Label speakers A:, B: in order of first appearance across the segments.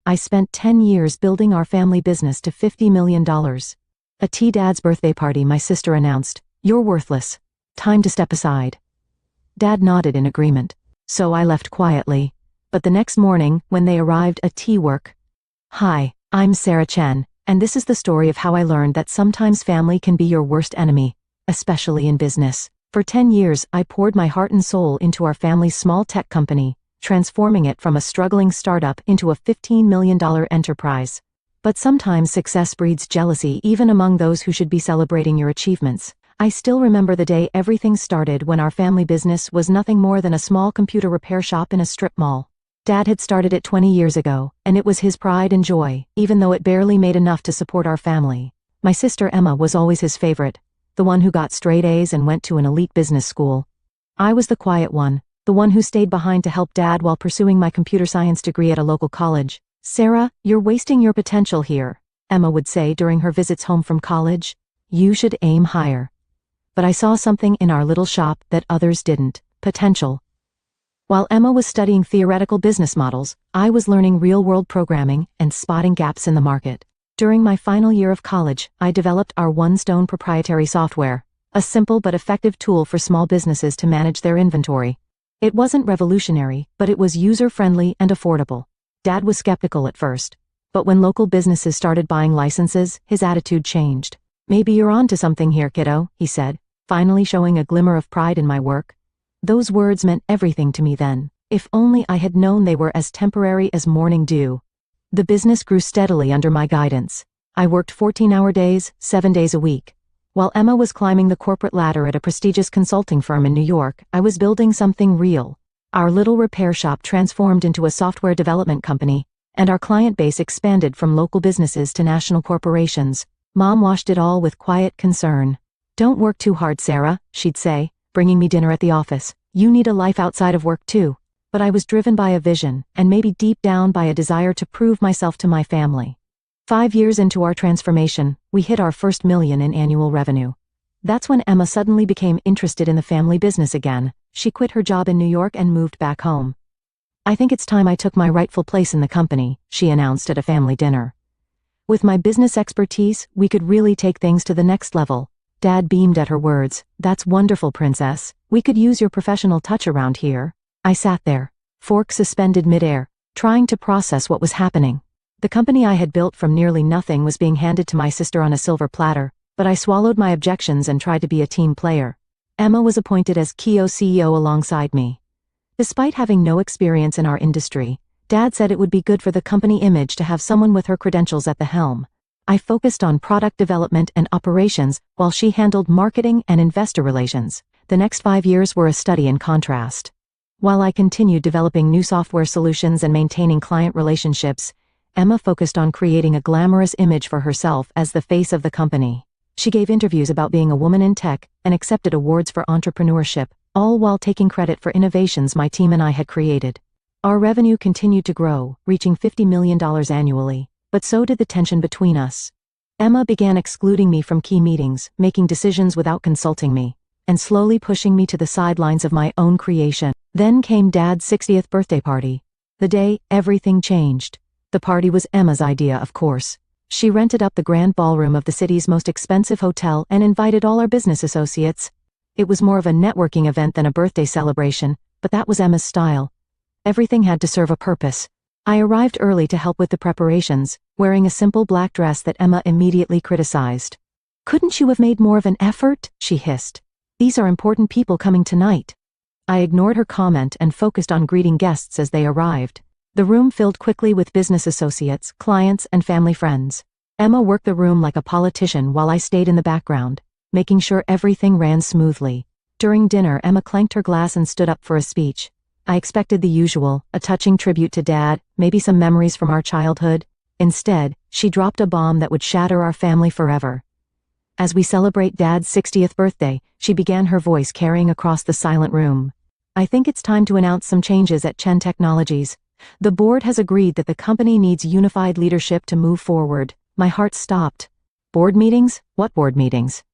A: I spent 10 years building our family business to $50 million. At Dad's birthday party, my sister announced, "You're worthless. Time to step aside." Dad nodded in agreement. So I left quietly. But the next morning, when they arrived at work. "Hi, I'm Sarah Chen, and this is the story of how I learned that sometimes family can be your worst enemy, especially in business. For 10 years, I poured my heart and soul into our family's small tech company, transforming it from a struggling startup into a $15 million enterprise. But sometimes success breeds jealousy even among those who should be celebrating your achievements. I still remember the day everything started, when our family business was nothing more than a small computer repair shop in a strip mall. Dad had started it 20 years ago, and it was his pride and joy, even though it barely made enough to support our family. My sister Emma was always his favorite, the one who got straight A's and went to an elite business school. I was the quiet one, the one who stayed behind to help Dad while pursuing my computer science degree at a local college. "Sarah, you're wasting your potential here," Emma would say during her visits home from college. "You should aim higher." But I saw something in our little shop that others didn't: potential. While Emma was studying theoretical business models, I was learning real-world programming and spotting gaps in the market. During my final year of college, I developed our OneStone proprietary software, a simple but effective tool for small businesses to manage their inventory. It wasn't revolutionary, but it was user-friendly and affordable. Dad was skeptical at first, but when local businesses started buying licenses, his attitude changed. "Maybe you're onto something here, kiddo," he said, finally showing a glimmer of pride in my work. Those words meant everything to me then. If only I had known they were as temporary as morning dew. The business grew steadily under my guidance. I worked 14-hour days, 7 days a week. While Emma was climbing the corporate ladder at a prestigious consulting firm in New York, I was building something real. Our little repair shop transformed into a software development company, and our client base expanded from local businesses to national corporations. Mom watched it all with quiet concern. "Don't work too hard, Sarah," she'd say, bringing me dinner at the office. "You need a life outside of work too." But I was driven by a vision, and maybe deep down by a desire to prove myself to my family. 5 years into our transformation, we hit our first million in annual revenue. That's when Emma suddenly became interested in the family business again. She quit her job in New York and moved back home. "I think it's time I took my rightful place in the company," she announced at a family dinner. "With my business expertise, we could really take things to the next level." Dad beamed at her words. "That's wonderful, princess. We could use your professional touch around here." I sat there, fork suspended midair, trying to process what was happening. The company I had built from nearly nothing was being handed to my sister on a silver platter, but I swallowed my objections and tried to be a team player. Emma was appointed as co-CEO alongside me. Despite having no experience in our industry, Dad said it would be good for the company image to have someone with her credentials at the helm. I focused on product development and operations while she handled marketing and investor relations. The next 5 years were a study in contrast. While I continued developing new software solutions and maintaining client relationships, Emma focused on creating a glamorous image for herself as the face of the company. She gave interviews about being a woman in tech and accepted awards for entrepreneurship, all while taking credit for innovations my team and I had created. Our revenue continued to grow, reaching $50 million annually, but so did the tension between us. Emma began excluding me from key meetings, making decisions without consulting me, and slowly pushing me to the sidelines of my own creation. Then came Dad's 60th birthday party. The day everything changed. The party was Emma's idea, of course. She rented up the grand ballroom of the city's most expensive hotel and invited all our business associates. It was more of a networking event than a birthday celebration, but that was Emma's style. Everything had to serve a purpose. I arrived early to help with the preparations, wearing a simple black dress that Emma immediately criticized. "Couldn't you have made more of an effort?" she hissed. "These are important people coming tonight." I ignored her comment and focused on greeting guests as they arrived. The room filled quickly with business associates, clients, and family friends. Emma worked the room like a politician while I stayed in the background, making sure everything ran smoothly. During dinner, Emma clanked her glass and stood up for a speech. I expected the usual, a touching tribute to Dad, maybe some memories from our childhood. Instead, she dropped a bomb that would shatter our family forever. As we celebrate Dad's 60th birthday, she began, her voice carrying across the silent room. "I think it's time to announce some changes at Chen Technologies. The board has agreed that the company needs unified leadership to move forward." My heart stopped. "Board meetings? What board meetings?"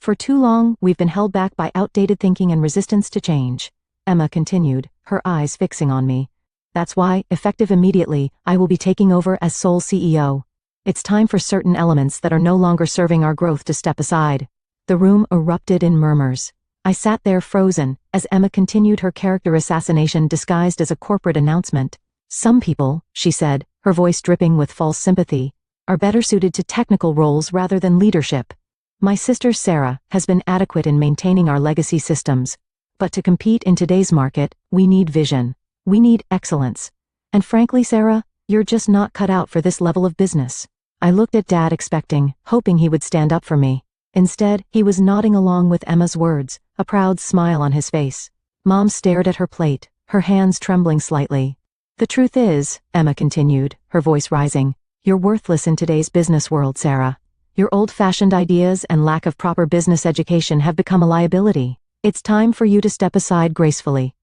A: "For too long, we've been held back by outdated thinking and resistance to change," Emma continued, her eyes fixing on me. That's why, effective immediately, I will be taking over as sole CEO. It's time for certain elements that are no longer serving our growth to step aside. The room erupted in murmurs. I sat there frozen, as Emma continued her character assassination disguised as a corporate announcement. Some people, she said, her voice dripping with false sympathy, are better suited to technical roles rather than leadership. My sister Sarah has been adequate in maintaining our legacy systems. But to compete in today's market, we need vision. We need excellence. And frankly, Sarah, you're just not cut out for this level of business. I looked at Dad expecting, hoping he would stand up for me. Instead, he was nodding along with Emma's words, a proud smile on his face. Mom stared at her plate, her hands trembling slightly. The truth is, Emma continued, her voice rising, you're worthless in today's business world, Sarah. Your old-fashioned ideas and lack of proper business education have become a liability. It's time for you to step aside gracefully.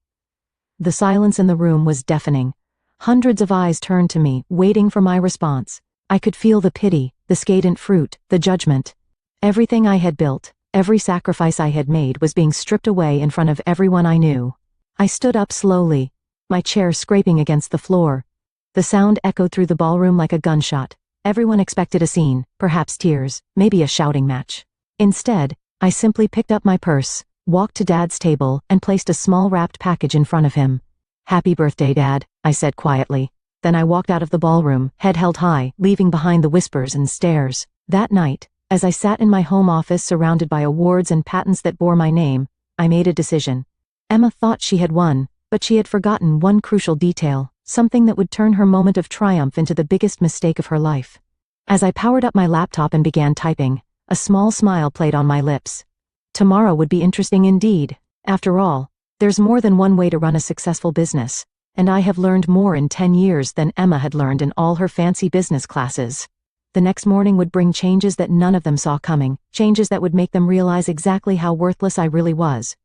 A: The silence in the room was deafening. Hundreds of eyes turned to me, waiting for my response. I could feel the pity, the scadent fruit, the judgment. Everything I had built, every sacrifice I had made was being stripped away in front of everyone I knew. I stood up slowly, my chair scraping against the floor. The sound echoed through the ballroom like a gunshot. Everyone expected a scene, perhaps tears, maybe a shouting match. Instead, I simply picked up my purse, walked to Dad's table, and placed a small wrapped package in front of him. "Happy birthday, Dad," I said quietly. Then I walked out of the ballroom, head held high, leaving behind the whispers and stares. That night, as I sat in my home office surrounded by awards and patents that bore my name, I made a decision. Emma thought she had won, but she had forgotten one crucial detail, something that would turn her moment of triumph into the biggest mistake of her life. As I powered up my laptop and began typing, a small smile played on my lips. Tomorrow would be interesting indeed. After all, there's more than one way to run a successful business, and I have learned more in 10 years than Emma had learned in all her fancy business classes. The next morning would bring changes that none of them saw coming, changes that would make them realize exactly how worthless I really was.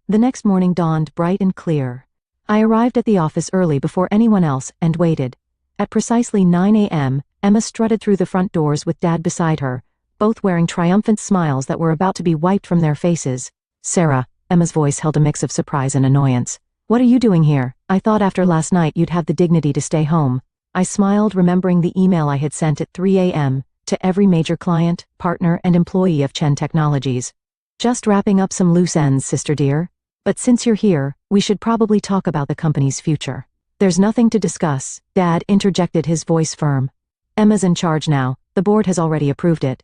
A: The next morning dawned bright and clear. I arrived at the office early before anyone else and waited. At precisely 9 a.m., Emma strutted through the front doors with Dad beside her, both wearing triumphant smiles that were about to be wiped from their faces. "Sarah," Emma's voice held a mix of surprise and annoyance. "What are you doing here? I thought after last night you'd have the dignity to stay home." I smiled, remembering the email I had sent at 3 a.m. to every major client, partner, and employee of Chen Technologies. "Just wrapping up some loose ends, sister dear. But since you're here, we should probably talk about the company's future." "There's nothing to discuss," Dad interjected, his voice firm. "Emma's in charge now. The board has already approved it."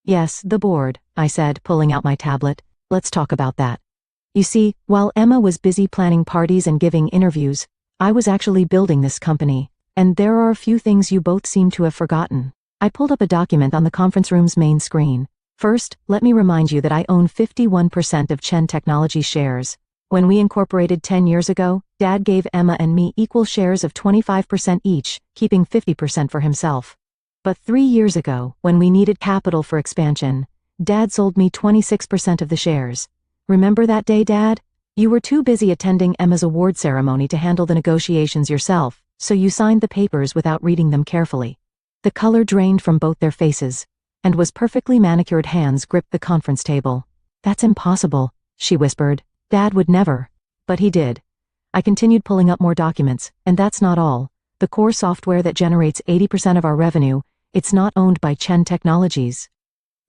A: "Yes, the board," I said, pulling out my tablet. "Let's talk about that." You see, while Emma was busy planning parties and giving interviews, I was actually building this company. And there are a few things you both seem to have forgotten. I pulled up a document on the conference room's main screen. First, let me remind you that I own 51% of Chen Technology shares. When we incorporated 10 years ago, Dad gave Emma and me equal shares of 25% each, keeping 50% for himself. But 3 years ago, when we needed capital for expansion, Dad sold me 26% of the shares. Remember that day, Dad? You were too busy attending Emma's award ceremony to handle the negotiations yourself, so you signed the papers without reading them carefully. The color drained from both their faces, and perfectly manicured hands gripped the conference table. "That's impossible," she whispered. "Dad would never." But he did. I continued pulling up more documents, and that's not all. The core software that generates 80% of our revenue, it's not owned by Chen Technologies.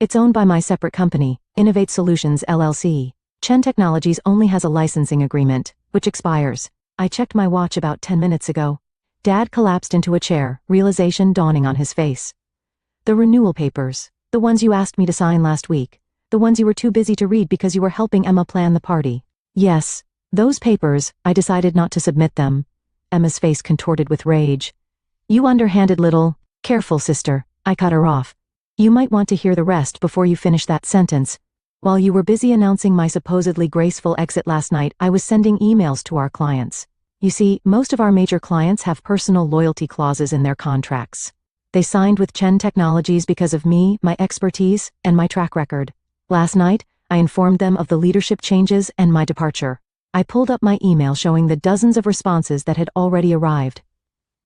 A: It's owned by my separate company, Innovate Solutions LLC. Chen Technologies only has a licensing agreement, which expires. I checked my watch about 10 minutes ago. Dad collapsed into a chair, realization dawning on his face. "The renewal papers, the ones you asked me to sign last week, the ones you were too busy to read because you were helping Emma plan the party." "Yes, those papers, I decided not to submit them." Emma's face contorted with rage. "You underhanded little..." "Careful, sister," I cut her off. "You might want to hear the rest before you finish that sentence. While you were busy announcing my supposedly graceful exit last night, I was sending emails to our clients. You see, most of our major clients have personal loyalty clauses in their contracts. They signed with Chen Technologies because of me, my expertise, and my track record. Last night, I informed them of the leadership changes and my departure. I pulled up my email showing the dozens of responses that had already arrived.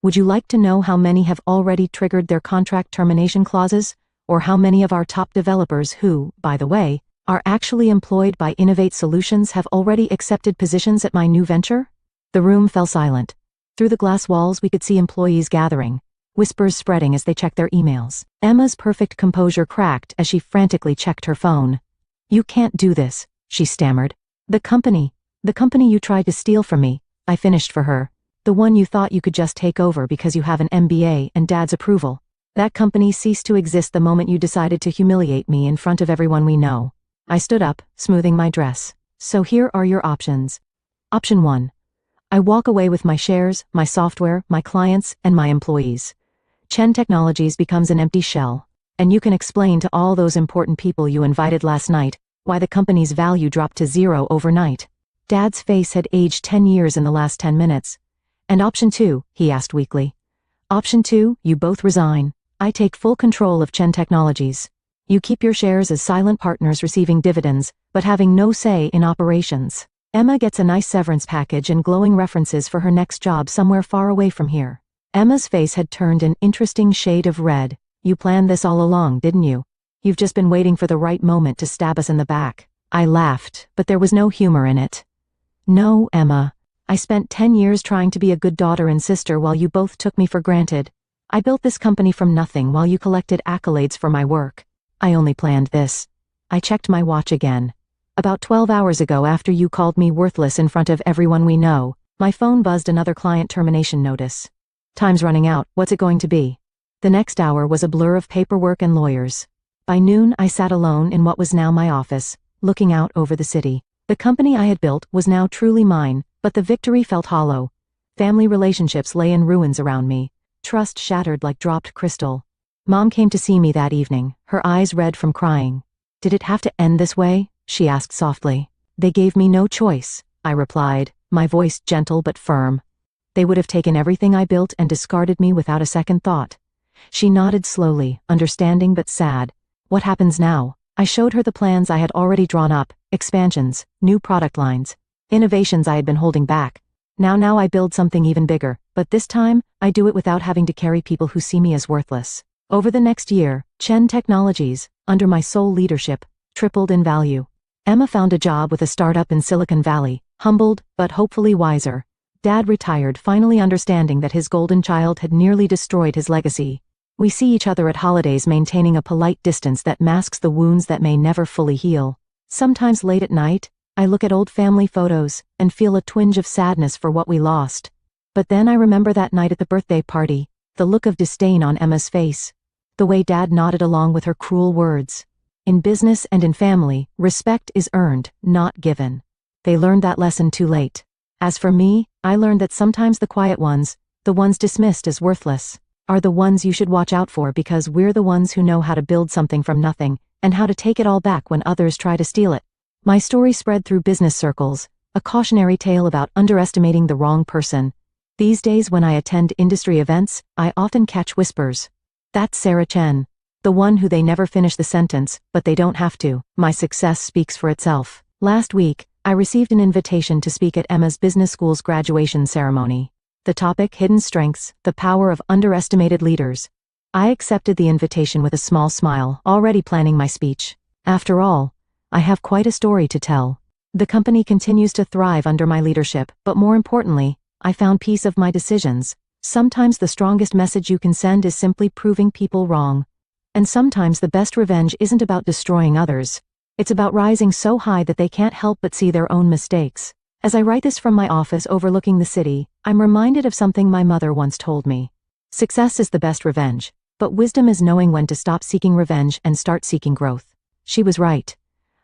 A: Would you like to know how many have already triggered their contract termination clauses? Or how many of our top developers who, by the way, are actually employed by Innovate Solutions have already accepted positions at my new venture? The room fell silent. Through the glass walls we could see employees gathering, whispers spreading as they checked their emails. Emma's perfect composure cracked as she frantically checked her phone. "You can't do this," she stammered. The company you tried to steal from me," I finished for her. "The one you thought you could just take over because you have an MBA and Dad's approval. That company ceased to exist the moment you decided to humiliate me in front of everyone we know." I stood up, smoothing my dress. "So here are your options. Option 1. I walk away with my shares, my software, my clients, and my employees. Chen Technologies becomes an empty shell, and you can explain to all those important people you invited last night why the company's value dropped to zero overnight." Dad's face had aged 10 years in the last 10 minutes. "And option 2, he asked weakly. "Option 2, you both resign. I take full control of Chen Technologies. You keep your shares as silent partners receiving dividends, but having no say in operations. Emma gets a nice severance package and glowing references for her next job somewhere far away from here." Emma's face had turned an interesting shade of red. "You planned this all along, didn't you? You've just been waiting for the right moment to stab us in the back." I laughed, but there was no humor in it. "No, Emma. I spent 10 years trying to be a good daughter and sister while you both took me for granted. I built this company from nothing while you collected accolades for my work. I only planned this." I checked my watch again. "About 12 hours ago, after you called me worthless in front of everyone we know, my phone buzzed another client termination notice. Time's running out, what's it going to be?" The next hour was a blur of paperwork and lawyers. By noon I sat alone in what was now my office, looking out over the city. The company I had built was now truly mine, but the victory felt hollow. Family relationships lay in ruins around me, trust shattered like dropped crystal. Mom came to see me that evening, her eyes red from crying. "Did it have to end this way?" she asked softly. "They gave me no choice," I replied, my voice gentle but firm. "They would have taken everything I built and discarded me without a second thought." She nodded slowly, understanding but sad. "What happens now?" I showed her the plans I had already drawn up, expansions, new product lines, innovations I had been holding back. Now I build something even bigger, but this time, I do it without having to carry people who see me as worthless. Over the next year, Chen Technologies, under my sole leadership, tripled in value. Emma found a job with a startup in Silicon Valley, humbled, but hopefully wiser. Dad retired, finally understanding that his golden child had nearly destroyed his legacy. We see each other at holidays, maintaining a polite distance that masks the wounds that may never fully heal. Sometimes late at night, I look at old family photos and feel a twinge of sadness for what we lost. But then I remember that night at the birthday party, the look of disdain on Emma's face, the way Dad nodded along with her cruel words. In business and in family, respect is earned, not given. They learned that lesson too late. As for me, I learned that sometimes the quiet ones, the ones dismissed as worthless, are the ones you should watch out for, because we're the ones who know how to build something from nothing, and how to take it all back when others try to steal it. My story spread through business circles, a cautionary tale about underestimating the wrong person. These days when I attend industry events, I often catch whispers. "That's Sarah Chen. The one who they never finish the sentence, but they don't have to." My success speaks for itself. Last week, I received an invitation to speak at Emma's business school's graduation ceremony. The topic: hidden strengths, the power of underestimated leaders. I accepted the invitation with a small smile, already planning my speech. After all, I have quite a story to tell. The company continues to thrive under my leadership, but more importantly, I found peace of my decisions. Sometimes the strongest message you can send is simply proving people wrong. And sometimes the best revenge isn't about destroying others. It's about rising so high that they can't help but see their own mistakes. As I write this from my office overlooking the city, I'm reminded of something my mother once told me. Success is the best revenge, but wisdom is knowing when to stop seeking revenge and start seeking growth. She was right.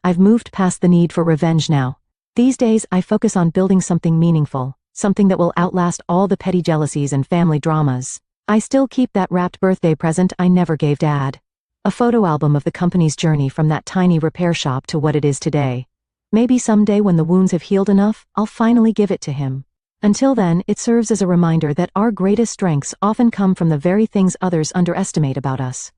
A: I've moved past the need for revenge now. These days, I focus on building something meaningful, something that will outlast all the petty jealousies and family dramas. I still keep that wrapped birthday present I never gave Dad. A photo album of the company's journey from that tiny repair shop to what it is today. Maybe someday when the wounds have healed enough, I'll finally give it to him. Until then, it serves as a reminder that our greatest strengths often come from the very things others underestimate about us.